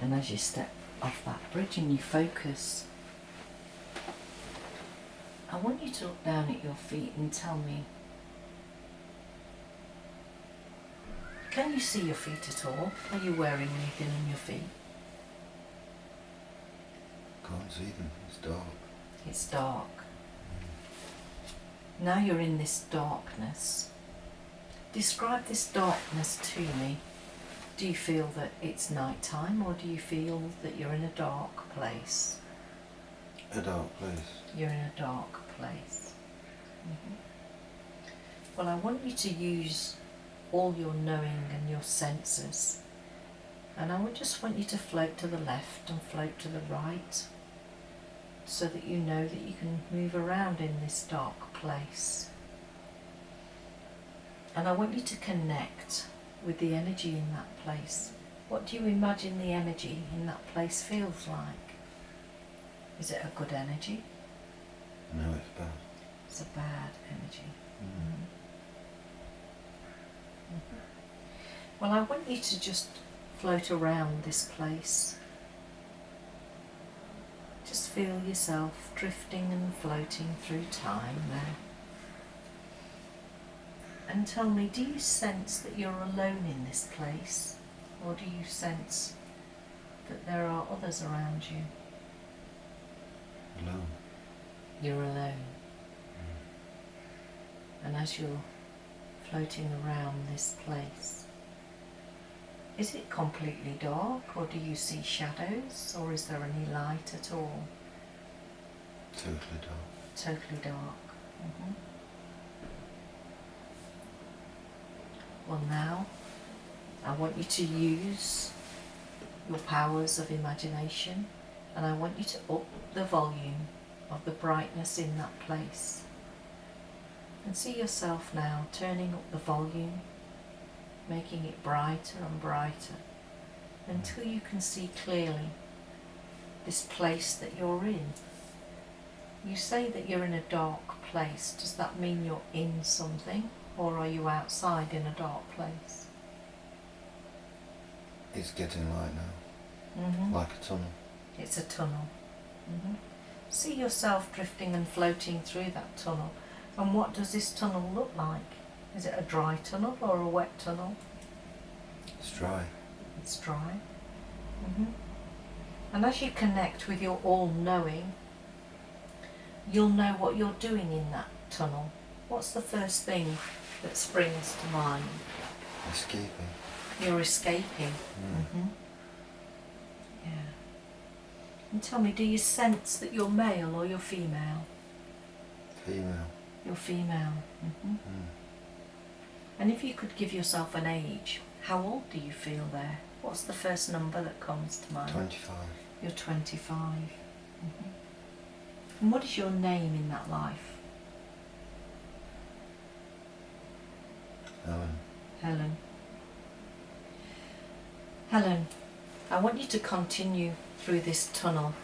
And as you step off that bridge and you focus, I want you to look down at your feet and tell me, can you see your feet at all? Are you wearing anything on your feet? Can't see them, it's dark. It's dark. Now you're in this darkness. Describe this darkness to me. Do you feel that it's night time, or do you feel that you're in a dark place? A dark place. You're in a dark place. Well, I want you to use all your knowing and your senses, and I would just want you to float to the left and float to the right, so that you know that you can move around in this dark place. And I want you to connect with the energy in that place. What do you imagine the energy in that place feels like? Is it a good energy? No, it's bad. It's a bad energy. Well, I want you to just float around this place. Just feel yourself drifting and floating through time there. And tell me, do you sense that you're alone in this place? Or do you sense that there are others around you? Alone. You're alone. And as you're floating around this place, is it completely dark, or do you see shadows, or is there any light at all? Totally dark. Totally dark. Well, now I want you to use your powers of imagination, and I want you to up the volume of the brightness in that place. And see yourself now turning up the volume, making it brighter and brighter, until you can see clearly this place that you're in. You say that you're in a dark place. Does that mean you're in something, or are you outside in a dark place? It's getting light now. Like a tunnel. It's a tunnel. See yourself drifting and floating through that tunnel. And what does this tunnel look like? Is it a dry tunnel or a wet tunnel? It's dry. It's dry. And as you connect with your all-knowing, you'll know what you're doing in that tunnel. What's the first thing that springs to mind? Escaping. You're escaping. Yeah. And tell me, do you sense that you're male or you're female? Female. You're female. And if you could give yourself an age, how old do you feel there? What's the first number that comes to mind? 25. You're 25. And what is your name in that life? Helen. Helen. Helen, I want you to continue through this tunnel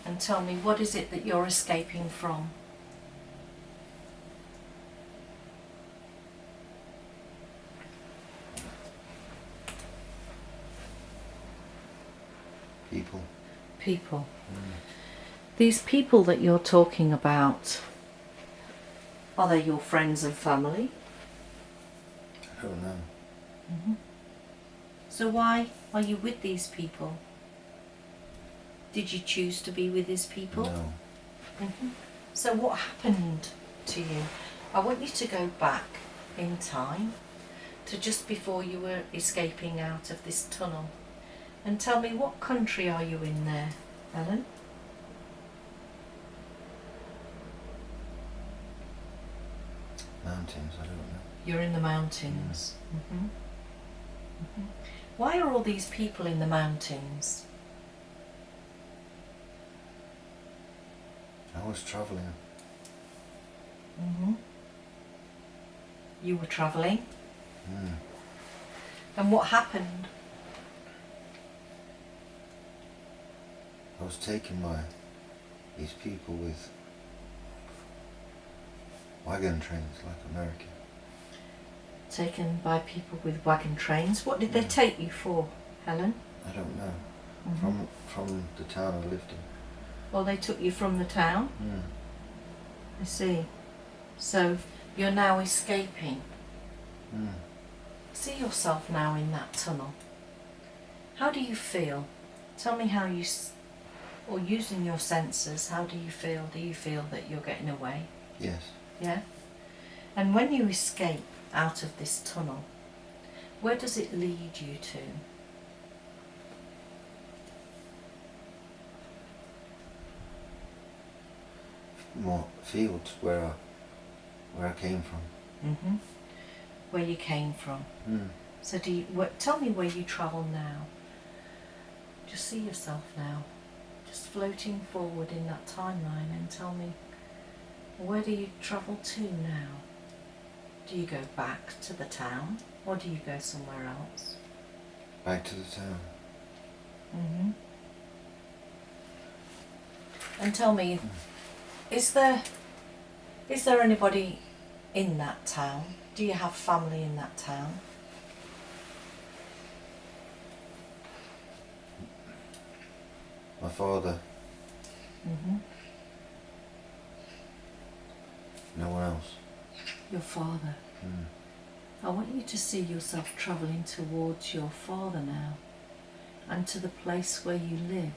and tell me, what is it that you're escaping from? People. People. These people that you're talking about, are they your friends and family? I don't know. So why are you with these people? Did you choose to be with these people? No. So what happened to you? I want you to go back in time to just before you were escaping out of this tunnel, and tell me, what country are you in there, Helen? Mountains, I don't know. You're in the mountains. Why are all these people in the mountains? I was travelling. You were travelling? And what happened? I was taken by these people with wagon trains like America. Taken by people with wagon trains. What did they take you for, Helen? I don't know. From the town I lived in. Well, they took you from the town? Mm. I see. So you're now escaping. Mm. See yourself now in that tunnel. How do you feel? Tell me how you, or using your senses, how do you feel? Do you feel that you're getting away? Yes. Yeah? And when you escape out of this tunnel, where does it lead you to? More fields where I came from. Mm-hmm. Where you came from. Mm. So tell me where you travel now. Just see yourself now, just floating forward in that timeline, and tell me, where do you travel to now? Do you go back to the town, or do you go somewhere else? Back to the town. Mm-hmm. And tell me, is there anybody in that town? Do you have family in that town? My father. Mm-hmm. No one else. Your father. Mm. I want you to see yourself travelling towards your father now, and to the place where you live.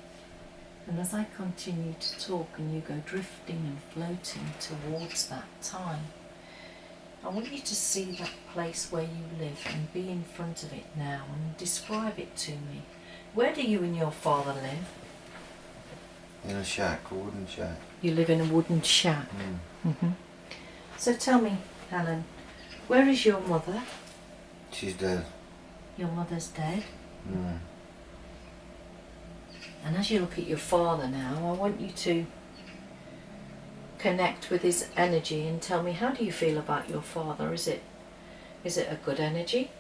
And as I continue to talk and you go drifting and floating towards that time, I want you to see that place where you live and be in front of it now and describe it to me. Where do you and your father live? In a shack, a wooden shack. You live in a wooden shack. Mm. Mm-hmm. So tell me, Helen, where is your mother? She's dead. Your mother's dead. Mm. And as you look at your father now, I want you to connect with his energy and tell me, how do you feel about your father? Is it a good energy?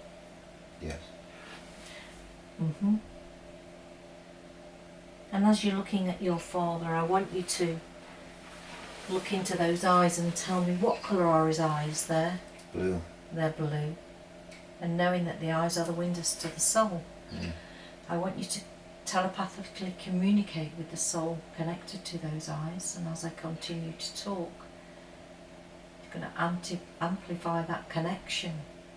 Yes. Mm-hmm. And as you're looking at your father, I want you to look into those eyes and tell me, what colour are his eyes there? Blue. They're blue. And knowing that the eyes are the windows to the soul, I want you to telepathically communicate with the soul connected to those eyes. And as I continue to talk, you're going to amplify that connection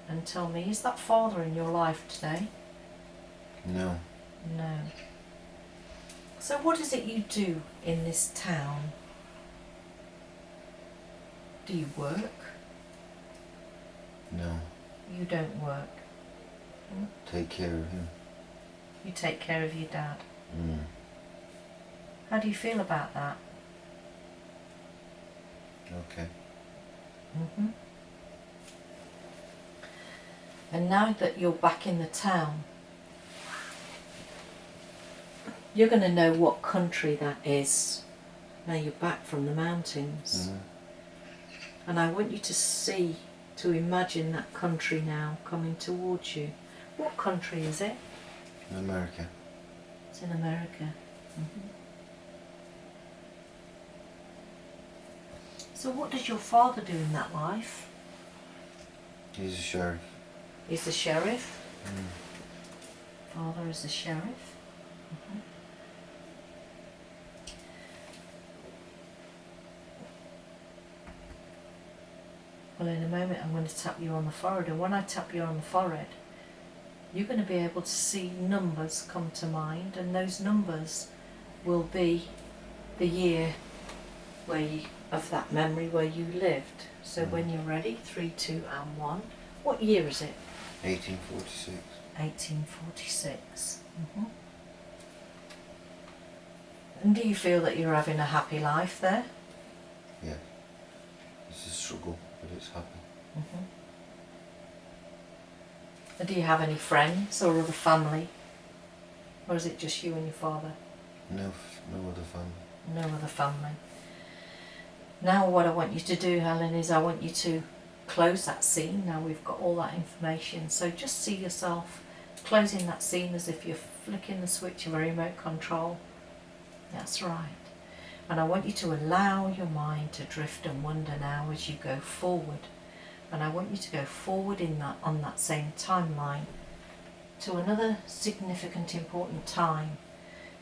and tell me, is that father in your life today? No. No. So what is it you do in this town? Do you work? No. You don't work. Take care of him. You take care of your dad. Mm. How do you feel about that? Okay. Mm-hmm. And now that you're back in the town, you're going to know what country that is. Now you're back from the mountains. Mm. And I want you to imagine that country now coming towards you. What country is it? America. It's in America. Mm-hmm. So what does your father do in that life? He's a sheriff. He's the sheriff. Mm. Father is the sheriff. Mm-hmm. Well, in a moment I'm going to tap you on the forehead, and when I tap you on the forehead, you're going to be able to see numbers come to mind, and those numbers will be the year of that memory where you lived. So when you're ready, 3, 2 and 1. What year is it? 1846. 1846. Mm-hmm. And do you feel that you're having a happy life there? Yeah. It's a struggle, but it's happy. Mm-hmm. And do you have any friends or other family? Or is it just you and your father? No other family. No other family. Now what I want you to do, Helen, is I want you to close that scene. Now we've got all that information. So just see yourself closing that scene as if you're flicking the switch of a remote control. That's right. And I want you to allow your mind to drift and wander now as you go forward. And I want you to go forward on that same timeline to another significant, important time.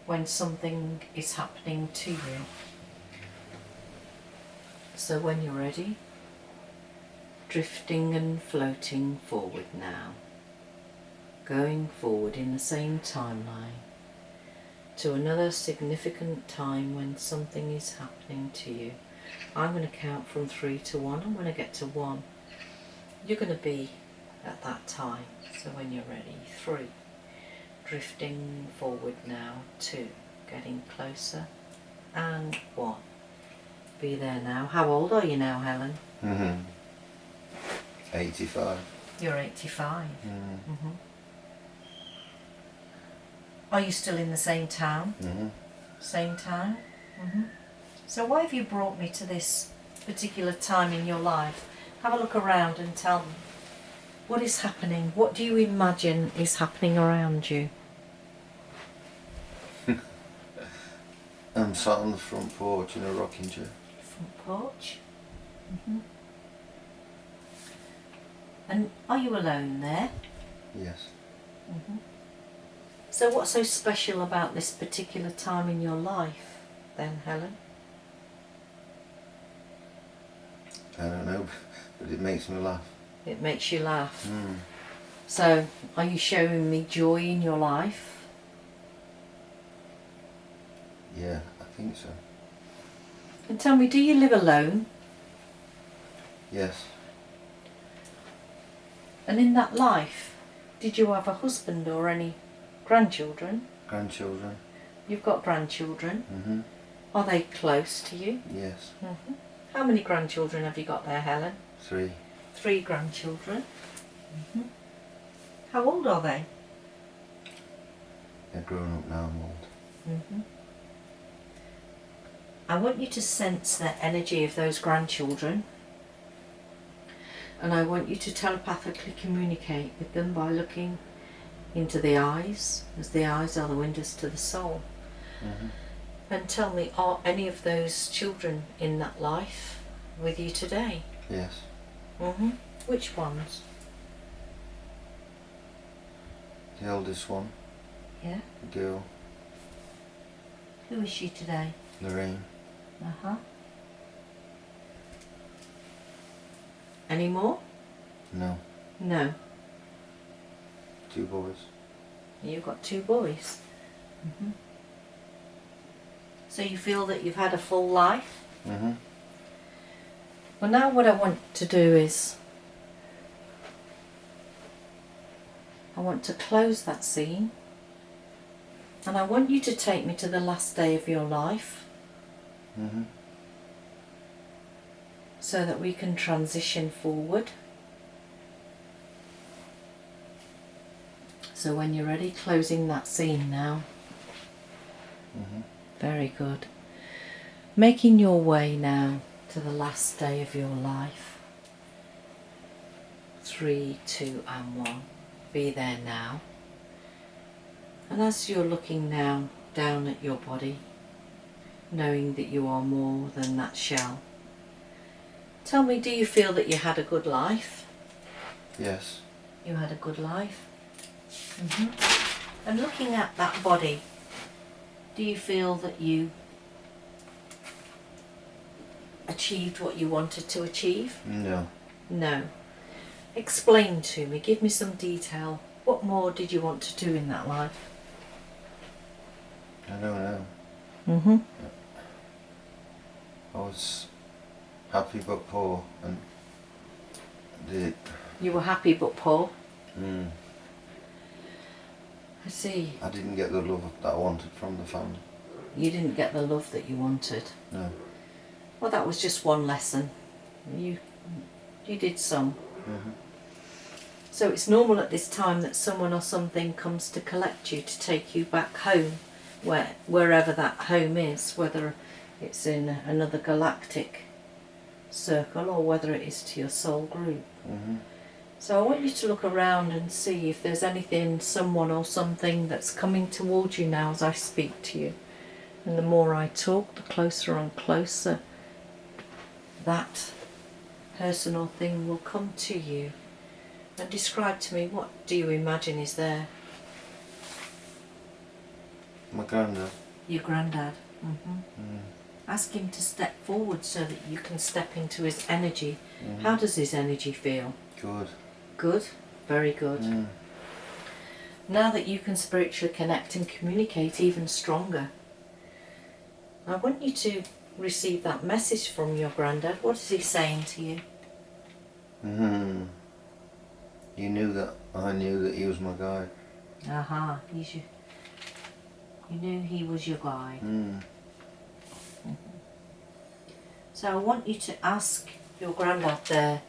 when something is happening to you. So when you're ready, drifting and floating forward now, going forward in the same timeline to another significant time when something is happening to you. I'm going to count from 3 to 1. I'm going to get to 1. You're going to be at that time. So when you're ready, 3. Drifting forward now, 2. Getting closer, and 1. Be there now. How old are you now, Helen? 85. You're 85. Are you still in the same town? Same town? So why have you brought me to this particular time in your life? Have a look around and tell me, what is happening? What do you imagine is happening around you? I'm sat on the front porch in a rocking chair. Front porch? And are you alone there? Yes. So what's so special about this particular time in your life then, Helen? I don't know, but it makes me laugh. It makes you laugh. So are you showing me joy in your life? Yeah, I think so. And tell me, do you live alone? Yes. And in that life, did you have a husband or any grandchildren? Grandchildren. You've got grandchildren. Are they close to you? Yes. How many grandchildren have you got there, Helen? 3. 3 grandchildren. How old are they? They're grown up now, I'm old. I want you to sense the energy of those grandchildren, and I want you to telepathically communicate with them by looking into the eyes, as the eyes are the windows to the soul. And tell me, are any of those children in that life with you today? Yes. Which ones? The eldest one. Yeah. The girl. Who is she today? Lorraine. Any more? No. No. 2 boys. You've got 2 boys. So you feel that you've had a full life? Well, now what I want to do is I want to close that scene, and I want you to take me to the last day of your life, so that we can transition forward. So when you're ready, closing that scene now. Very good. Making your way now to the last day of your life. 3, 2 and 1. Be there now. And as you're looking now down at your body, knowing that you are more than that shell, tell me, do you feel that you had a good life? Yes. You had a good life? And looking at that body, do you feel that you achieved what you wanted to achieve? No. No. Explain to me, give me some detail. What more did you want to do in that life? I don't know. I was happy but poor, and You were happy but poor? I see. I didn't get the love that I wanted from the family. You didn't get the love that you wanted? No. Well, that was just one lesson. You did some. So it's normal at this time that someone or something comes to collect you, to take you back home, wherever that home is, whether it's in another galactic circle or whether it is to your soul group. So I want you to look around and see if there's anything, someone or something that's coming towards you now as I speak to you. And the more I talk, the closer and closer that person or thing will come to you. And describe to me, what do you imagine is there? My granddad. Your granddad. Mm. Ask him to step forward so that you can step into his energy. Mm. How does his energy feel? Good. Good? Very good. Mm. Now that you can spiritually connect and communicate even stronger, I want you to receive that message from your granddad. What is he saying to you? Mm. You knew that I knew that he was my guide. Aha, you knew he was your guide. Mm. So I want you to ask your granddad there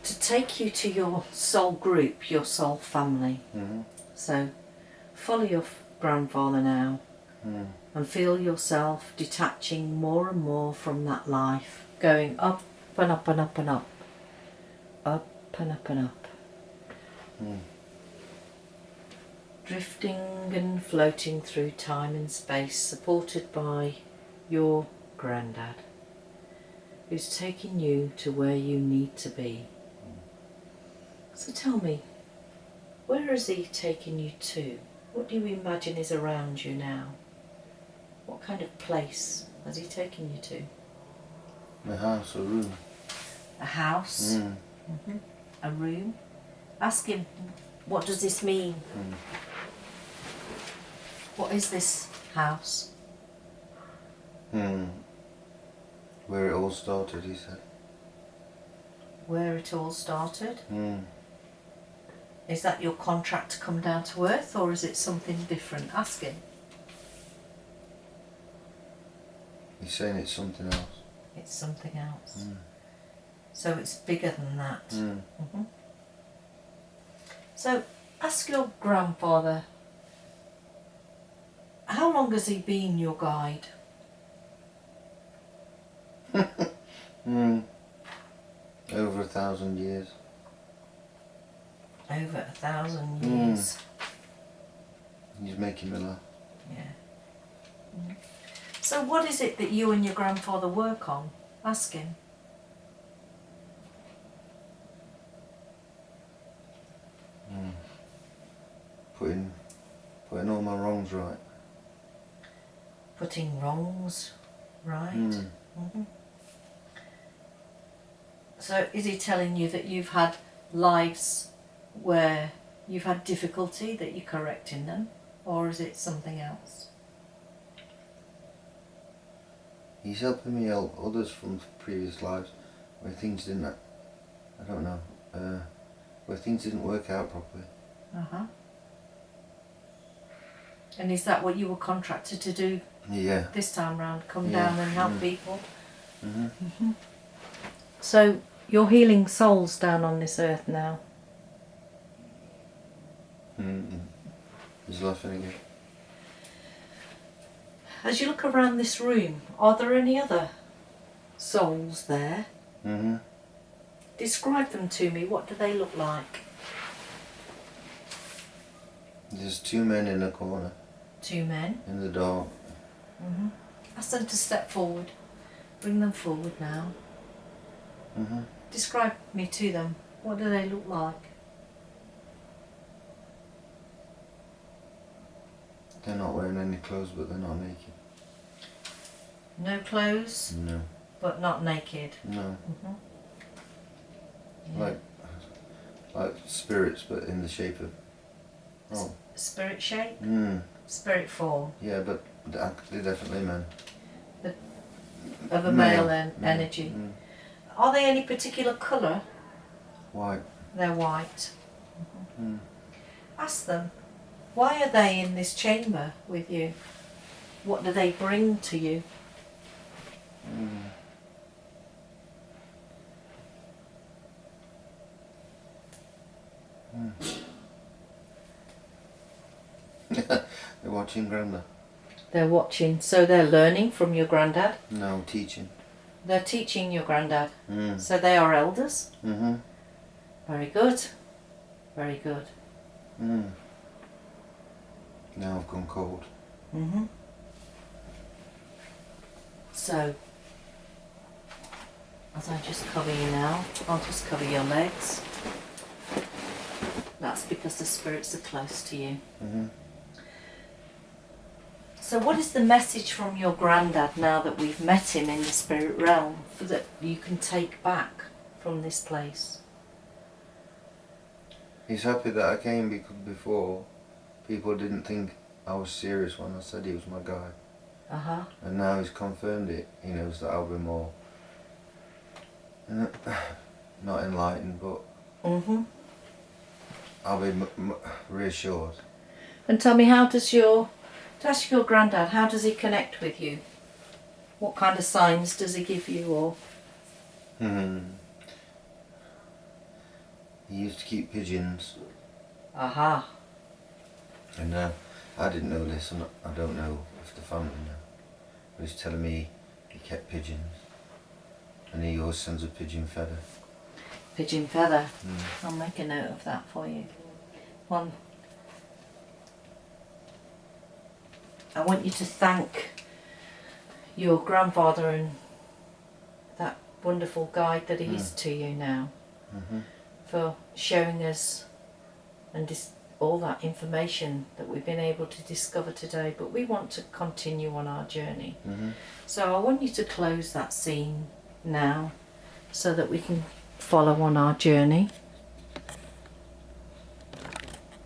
to take you to your soul group, your soul family. Mm. So follow your grandfather now and feel yourself detaching more and more from that life, going up and up and up and up, up and up and up. Mm. Drifting and floating through time and space, supported by your granddad, who's taking you to where you need to be. So tell me, where is he taking you to? What do you imagine is around you now? What kind of place has he taken you to? A house, a room. A house? Mm. A room? Ask him, what does this mean? Mm. What is this house? Mm. Where it all started, he said. Where it all started? Mm. Is that your contract to come down to earth, or is it something different? Ask him. He's saying it's something else. It's something else. Mm. So it's bigger than that. Mm. So ask your grandfather, how long has he been your guide? Mm. Over 1,000 years. Over 1,000 years. He's making me laugh. Yeah. So what is it that you and your grandfather work on? Ask him. Putting all my wrongs right. Putting wrongs right. So is he telling you that you've had lives where you've had difficulty, that you're correcting them, or is it something else? He's helping me help others from previous lives where things didn't, I don't know, where things didn't work out properly. And is that what you were contracted to do? Yeah. This time round, come down and help people? Mm-hmm. So you're healing souls down on this earth now. Mm-hmm. He's laughing again. As you look around this room, are there any other souls there? Mm-hmm. Describe them to me. What do they look like? There's two men in the corner. Two men. In the dark. Ask them to step forward. Bring them forward now. Describe me to them. What do they look like? They're not wearing any clothes, but they're not naked. No clothes, No. but not naked. No. Yeah. Like spirits, but in the shape of. Oh. Spirit shape? Mm. Spirit form. Yeah, but they're definitely men. Of a male Male. energy. Mm. Are they any particular colour? White. They're white. Mm. Ask them, why are they in this chamber with you? What do they bring to you? They're watching Grandma. They're watching, so they're learning from your granddad? No, teaching. They're teaching your granddad. Mm. So they are elders? Mm-hmm. Very good. Very good. Mm. Now I've gone cold. So, as I just cover you now, I'll just cover your legs. That's because the spirits are close to you. So what is the message from your granddad now that we've met him in the spirit realm that you can take back from this place? He's happy that I came because before people didn't think I was serious when I said he was my guy. Uh-huh. And now he's confirmed it. He knows that I'll be more, not enlightened, but I'll be reassured. And tell me, to ask your granddad, how does he connect with you? What kind of signs does he give you, or? He used to keep pigeons. Aha. And I didn't know this, and I don't know if the family know. But he's telling me he kept pigeons. And he always sends a pigeon feather. Pigeon feather. I'll make a note of that for you. One. I want you to thank your grandfather and that wonderful guide that he is to you now for showing us and all that information that we've been able to discover today. But we want to continue on our journey. So I want you to close that scene now so that we can follow on our journey.